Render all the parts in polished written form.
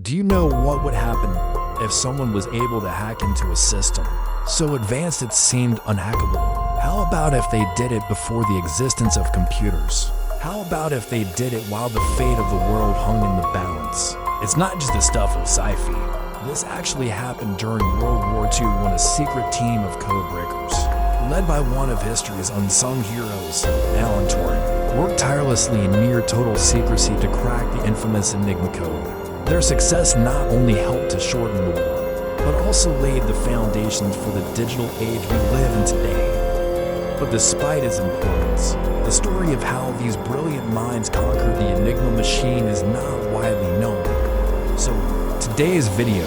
Do you know what would happen if someone was able to hack into a system so advanced it seemed unhackable? How about if they did it before the existence of computers? How about if they did it while the fate of the world hung in the balance? It's not just the stuff of sci-fi. This actually happened during World War II when a secret team of code breakers, led by one of history's unsung heroes, Alan Turing, worked tirelessly in near total secrecy to crack the infamous Enigma code. Their success not only helped to shorten the war, but also laid the foundations for the digital age we live in today. But despite its importance, the story of how these brilliant minds conquered the Enigma machine is not widely known. So, today's video,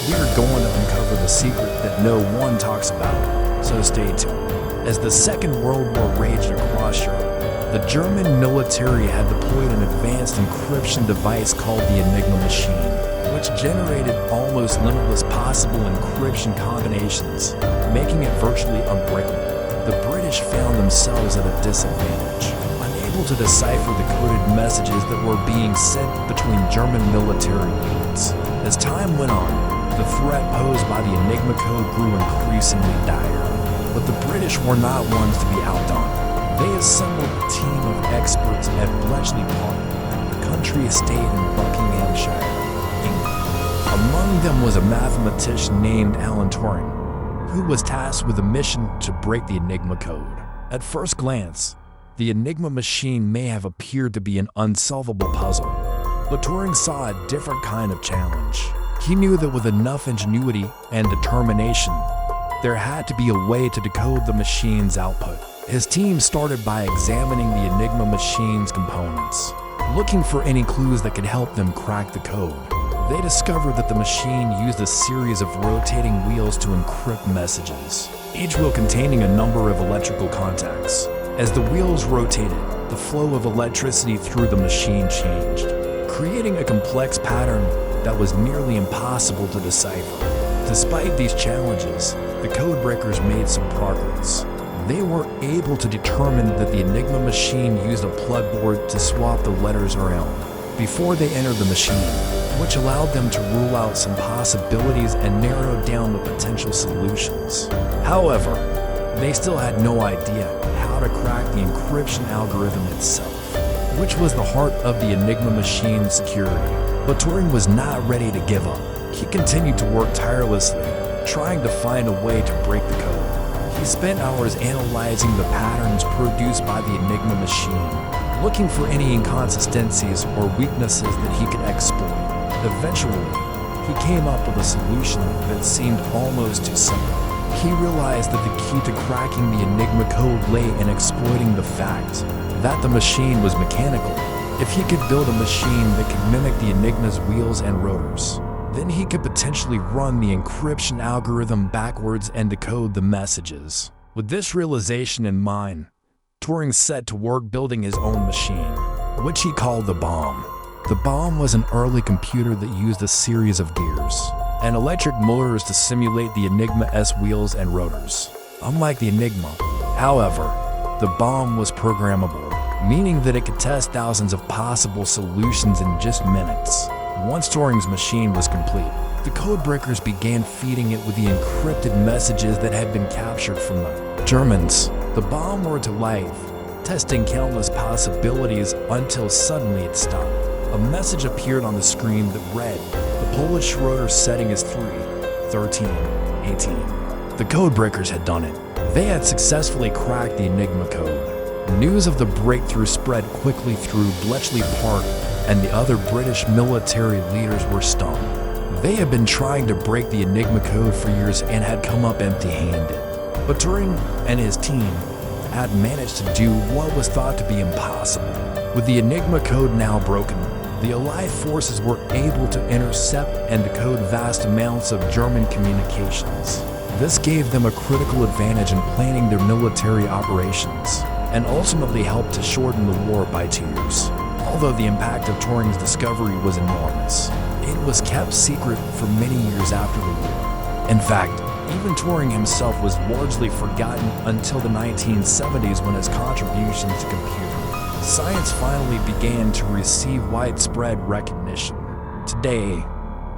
we are going to uncover the secret that no one talks about, so stay tuned. As the Second World War raged across Europe, the German military had deployed an advanced encryption device called the Enigma machine, which generated almost limitless possible encryption combinations, making it virtually unbreakable. The British found themselves at a disadvantage, unable to decipher the coded messages that were being sent between German military units. As time went on, the threat posed by the Enigma code grew increasingly dire. But the British were not ones to be outdone. They assembled a team of experts at Bletchley Park, the country estate in Buckinghamshire, England. Among them was a mathematician named Alan Turing, who was tasked with a mission to break the Enigma code. At first glance, the Enigma machine may have appeared to be an unsolvable puzzle, but Turing saw a different kind of challenge. He knew that with enough ingenuity and determination, there had to be a way to decode the machine's output. His team started by examining the Enigma machine's components, looking for any clues that could help them crack the code. They discovered that the machine used a series of rotating wheels to encrypt messages, each wheel containing a number of electrical contacts. As the wheels rotated, the flow of electricity through the machine changed, creating a complex pattern that was nearly impossible to decipher. Despite these challenges, the code breakers made some progress. They were able to determine that the Enigma machine used a plugboard to swap the letters around before they entered the machine, which allowed them to rule out some possibilities and narrow down the potential solutions. However, they still had no idea how to crack the encryption algorithm itself, which was the heart of the Enigma machine's security. But Turing was not ready to give up. He continued to work tirelessly, trying to find a way to break the code. He spent hours analyzing the patterns produced by the Enigma machine, looking for any inconsistencies or weaknesses that he could exploit. Eventually, he came up with a solution that seemed almost too simple. He realized that the key to cracking the Enigma code lay in exploiting the fact that the machine was mechanical. If he could build a machine that could mimic the Enigma's wheels and rotors, then he could potentially run the encryption algorithm backwards and decode the messages. With this realization in mind, Turing set to work building his own machine, which he called the bomb. The bomb was an early computer that used a series of gears and electric motors to simulate the Enigma's wheels and rotors. Unlike the Enigma, however, the bomb was programmable, meaning that it could test thousands of possible solutions in just minutes. Once Turing's machine was complete, the code breakers began feeding it with the encrypted messages that had been captured from the Germans. The bomb roared to life, testing countless possibilities until suddenly it stopped. A message appeared on the screen that read, "The Polish rotor setting is 3, 13, 18. The code breakers had done it. They had successfully cracked the Enigma code. News of the breakthrough spread quickly through Bletchley Park, and the other British military leaders were stunned. They had been trying to break the Enigma code for years and had come up empty-handed. But Turing and his team had managed to do what was thought to be impossible. With the Enigma code now broken, the Allied forces were able to intercept and decode vast amounts of German communications. This gave them a critical advantage in planning their military operations, and ultimately helped to shorten the war by 2 years. Although the impact of Turing's discovery was enormous, it was kept secret for many years after the war. In fact, even Turing himself was largely forgotten until the 1970s when his contributions to computer science finally began to receive widespread recognition. Today,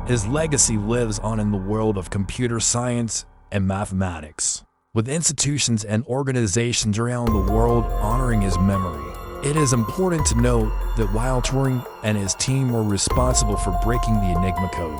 His legacy lives on in the world of computer science and mathematics, with institutions and organizations around the world honoring his memory. It is important to note that while Turing and his team were responsible for breaking the Enigma code,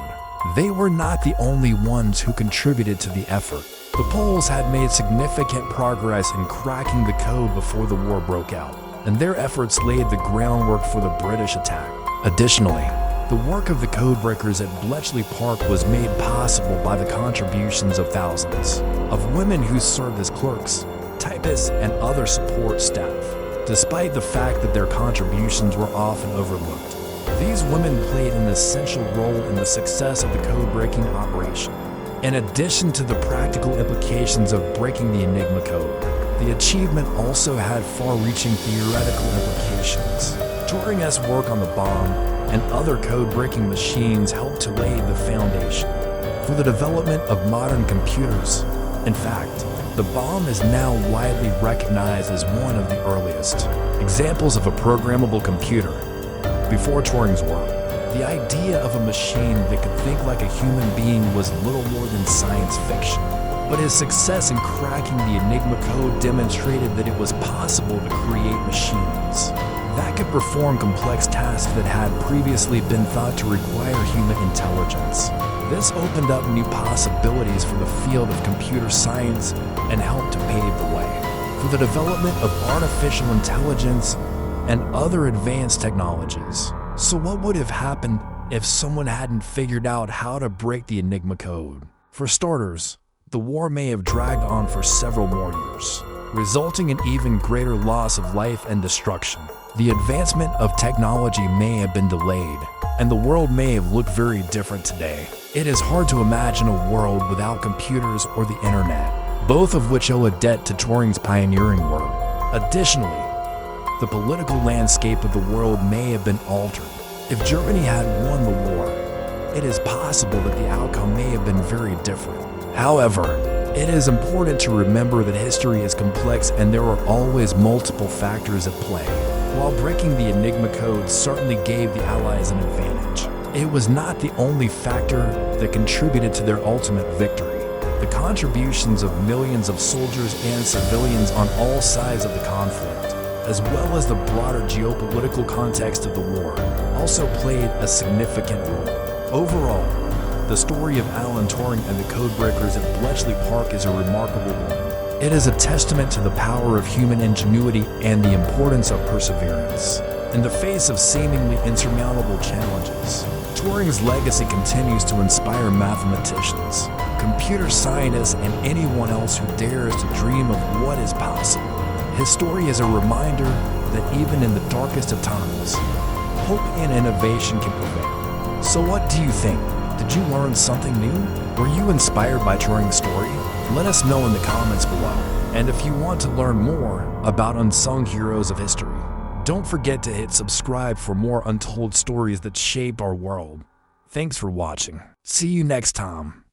they were not the only ones who contributed to the effort. The Poles had made significant progress in cracking the code before the war broke out, and their efforts laid the groundwork for the British attack. Additionally, the work of the codebreakers at Bletchley Park was made possible by the contributions of thousands of women who served as clerks, typists, and other support staff. Despite the fact that their contributions were often overlooked, these women played an essential role in the success of the code-breaking operation. In addition to the practical implications of breaking the Enigma code, the achievement also had far-reaching theoretical implications. Turing's work on the bomb and other code-breaking machines helped to lay the foundation for the development of modern computers. In fact, the bomb is now widely recognized as one of the earliest examples of a programmable computer. Before Turing's work, the idea of a machine that could think like a human being was little more than science fiction. But his success in cracking the Enigma code demonstrated that it was possible to create machines that could perform complex tasks that had previously been thought to require human intelligence. This opened up new possibilities for the field of computer science and helped to pave the way for the development of artificial intelligence and other advanced technologies. So what would have happened if someone hadn't figured out how to break the Enigma code? For starters, the war may have dragged on for several more years, resulting in even greater loss of life and destruction. The advancement of technology may have been delayed, and the world may have looked very different today. It is hard to imagine a world without computers or the internet, both of which owe a debt to Turing's pioneering work. Additionally, the political landscape of the world may have been altered. If Germany had won the war, it is possible that the outcome may have been very different. However, it is important to remember that history is complex and there are always multiple factors at play. While breaking the Enigma code certainly gave the Allies an advantage, it was not the only factor that contributed to their ultimate victory. The contributions of millions of soldiers and civilians on all sides of the conflict, as well as the broader geopolitical context of the war, also played a significant role. Overall, the story of Alan Turing and the codebreakers at Bletchley Park is a remarkable one. It is a testament to the power of human ingenuity and the importance of perseverance. In the face of seemingly insurmountable challenges, Turing's legacy continues to inspire mathematicians, computer scientists, and anyone else who dares to dream of what is possible. His story is a reminder that even in the darkest of times, hope and innovation can prevail. So what do you think? Did you learn something new? Were you inspired by Turing's story? Let us know in the comments below. And if you want to learn more about unsung heroes of history, don't forget to hit subscribe for more untold stories that shape our world. Thanks for watching. See you next time.